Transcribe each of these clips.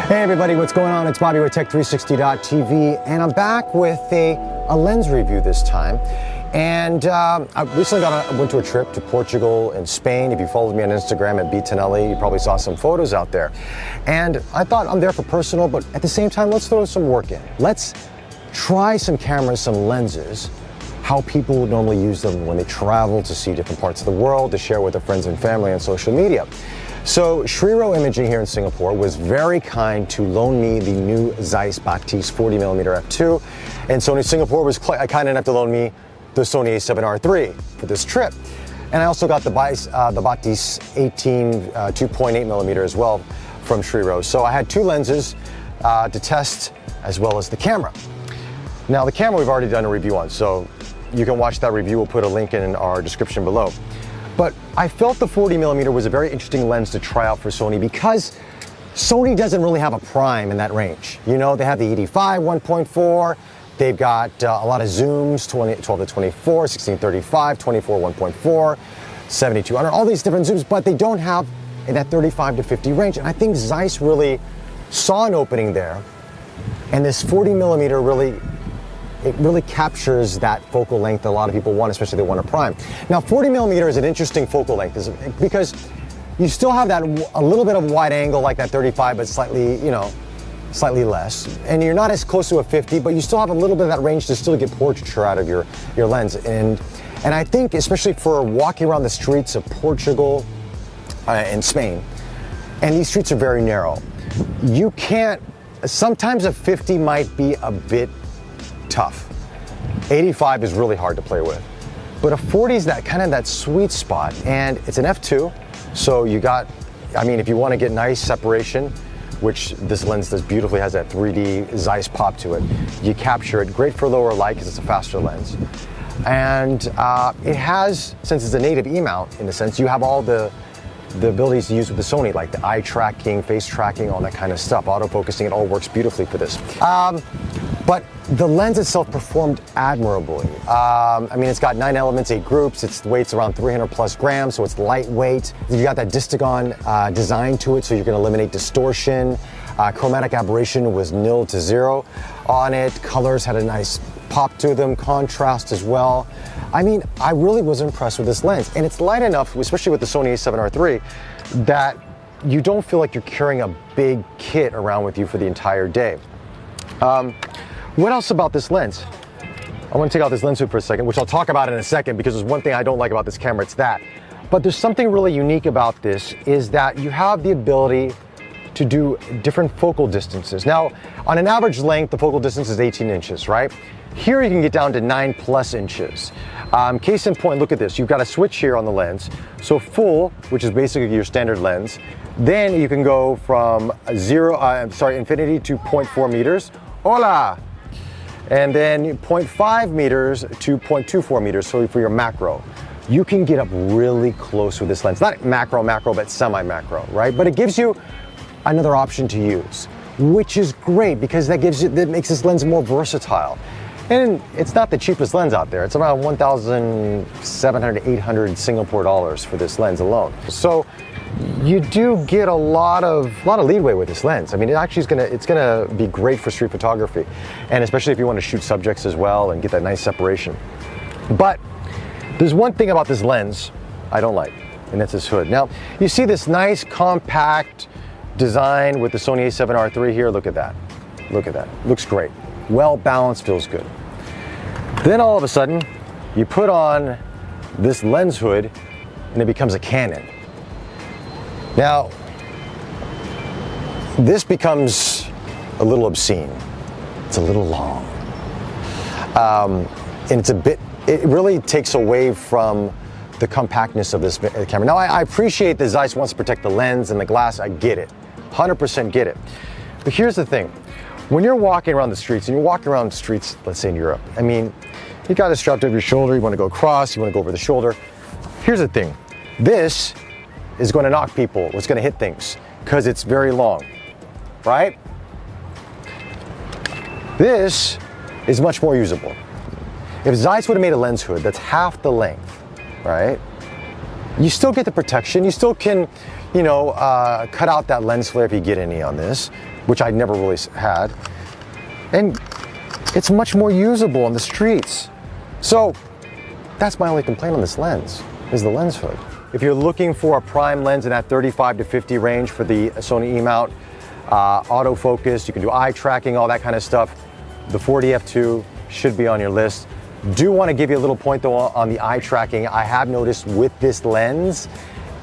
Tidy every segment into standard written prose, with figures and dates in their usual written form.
Hey everybody, what's going on? It's Bobby with Tech360.tv, and I'm back with a lens review this time. And I recently went to a trip to Portugal and Spain. If you followed me on Instagram at Tonelli, you probably saw some photos out there. And I thought I'm there for personal, but at the same time, let's throw some work in. Let's try some cameras, some lenses, how people would normally use them when they travel to see different parts of the world, to share with their friends and family on social media. So Shriro Imaging here in Singapore was very kind to loan me the new Zeiss Batis 40mm f2, and Sony Singapore was kind enough to loan me the Sony A7RIII for this trip. And I also got the Batis 2.8mm as well from Shriro. So I had two lenses to test, as well as the camera. Now the camera we've already done a review on, so you can watch that review. We'll put a link in our description below. But I felt the 40mm was a very interesting lens to try out for Sony because Sony doesn't really have a prime in that range. You know, they have the 85 1.4, they've got a lot of zooms, 12 to 24, 16 35, 24 1.4, 7200, all these different zooms, but they don't have in that 35 to 50 range. And I think Zeiss really saw an opening there, and this 40mm really captures that focal length that a lot of people want, especially if they want a prime. Now 40mm is an interesting focal length because you still have that a little bit of wide angle like that 35, but slightly, you know, slightly less. And you're not as close to a 50, but you still have a little bit of that range to still get portraiture out of your lens. And I think especially for walking around the streets of Portugal and Spain, and these streets are very narrow, you can't, sometimes a 50 might be a bit tough. 85 is really hard to play with, but a 40 is that kind of that sweet spot, and it's an f2, so you got, I mean, if you want to get nice separation, which this lens does beautifully, has that 3D Zeiss pop to it, you capture it. Great for lower light because it's a faster lens, and it has, since it's a native E-mount in a sense, you have all the abilities to use with the Sony, like the eye tracking, face tracking, all that kind of stuff, autofocusing. It all works beautifully for this. But the lens itself performed admirably. I mean, it's got 9 elements, 8 groups. Its weight's around 300 plus grams, so it's lightweight. You got that distagon design to it, so you can eliminate distortion. Chromatic aberration was 0 to 0 on it. Colors had a nice pop to them, contrast as well. I mean, I really was impressed with this lens, and it's light enough, especially with the Sony A7RIII, that you don't feel like you're carrying a big kit around with you for the entire day. What else about this lens? I want to take out this lens hood for a second, which I'll talk about in a second, because there's one thing I don't like about this camera, it's that. But there's something really unique about this, is that you have the ability to do different focal distances. Now, on an average length, the focal distance is 18 inches, right? Here you can get down to 9+ inches. Case in point, look at this. You've got a switch here on the lens. So full, which is basically your standard lens. Then you can go from infinity to 0.4 meters. Hola! And then 0.5 meters to 0.24 meters, so for your macro. You can get up really close with this lens. Not macro, but semi-macro, right? But it gives you another option to use, which is great because that makes this lens more versatile. And it's not the cheapest lens out there. It's around 1,700 to 800 Singapore dollars for this lens alone. So you do get a lot of leeway with this lens. I mean, it's gonna be great for street photography, and especially if you want to shoot subjects as well and get that nice separation. But there's one thing about this lens I don't like, and that's this hood. Now, you see this nice compact design with the Sony A7RIII here. Look at that. Look at that. Looks great. Well balanced, feels good. Then all of a sudden, you put on this lens hood and it becomes a Canon. Now, this becomes a little obscene. It's a little long. And it really takes away from the compactness of this camera. Now, I appreciate that Zeiss wants to protect the lens and the glass. I get it, 100% get it. But here's the thing. When you're walking around the streets, and you're walking around the streets, let's say in Europe, I mean, you got it strapped over your shoulder, you want to go across, you want to go over the shoulder. Here's the thing. This is going to knock people, it's going to hit things, because it's very long, right? This is much more usable. If Zeiss would have made a lens hood that's half the length, right? You still get the protection, you still can cut out that lens flare if you get any on this, which I never really had. And it's much more usable on the streets. So that's my only complaint on this lens, is the lens hood. If you're looking for a prime lens in that 35 to 50 range for the Sony E-Mount, autofocus, you can do eye tracking, all that kind of stuff, the 40F2 should be on your list. Do want to give you a little point though on the eye tracking. I have noticed with this lens,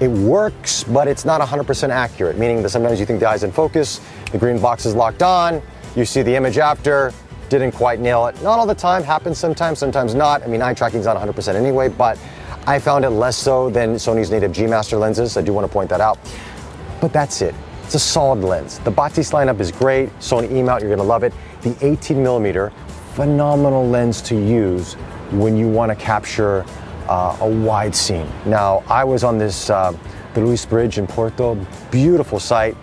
it works, but it's not 100% accurate, meaning that sometimes you think the eye's in focus, the green box is locked on, you see the image after, didn't quite nail it. Not all the time, happens sometimes, sometimes not. I mean, eye tracking's not 100% anyway, but I found it less so than Sony's native G Master lenses. I do want to point that out. But that's it. It's a solid lens. The Batis lineup is great. Sony E-Mount, you're gonna love it. The 18mm, phenomenal lens to use when you want to capture a wide scene. Now, I was on this the Luis Bridge in Porto, beautiful sight.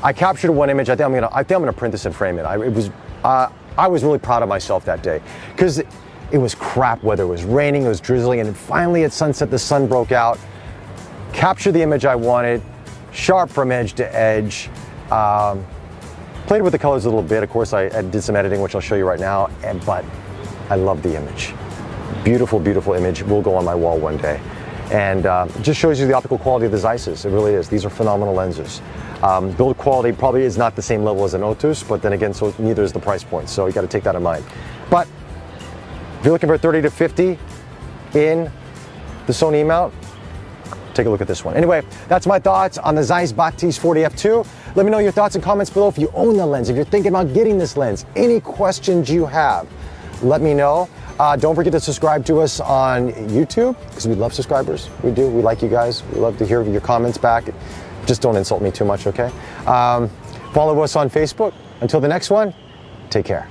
I captured one image. I think I'm gonna print this and frame it. I was really proud of myself that day because it was crap weather. It was raining, it was drizzling, and finally at sunset the sun broke out. Captured the image I wanted, sharp from edge to edge. Played with the colors a little bit. Of course, I did some editing, which I'll show you right now. But I love the image. Beautiful, beautiful image. Will go on my wall one day. And it just shows you the optical quality of the Zeiss's. It really is. These are phenomenal lenses. Build quality probably is not the same level as an Otus, but then again, so neither is the price point. So you got to take that in mind. But if you're looking for 30 to 50 in the Sony E-Mount, take a look at this one. Anyway, that's my thoughts on the Zeiss Batis 40F2. Let me know your thoughts and comments below if you own the lens, if you're thinking about getting this lens, any questions you have, let me know. Don't forget to subscribe to us on YouTube, because we love subscribers. We do. We like you guys. We love to hear your comments back. Just don't insult me too much, okay? Follow us on Facebook. Until the next one, take care.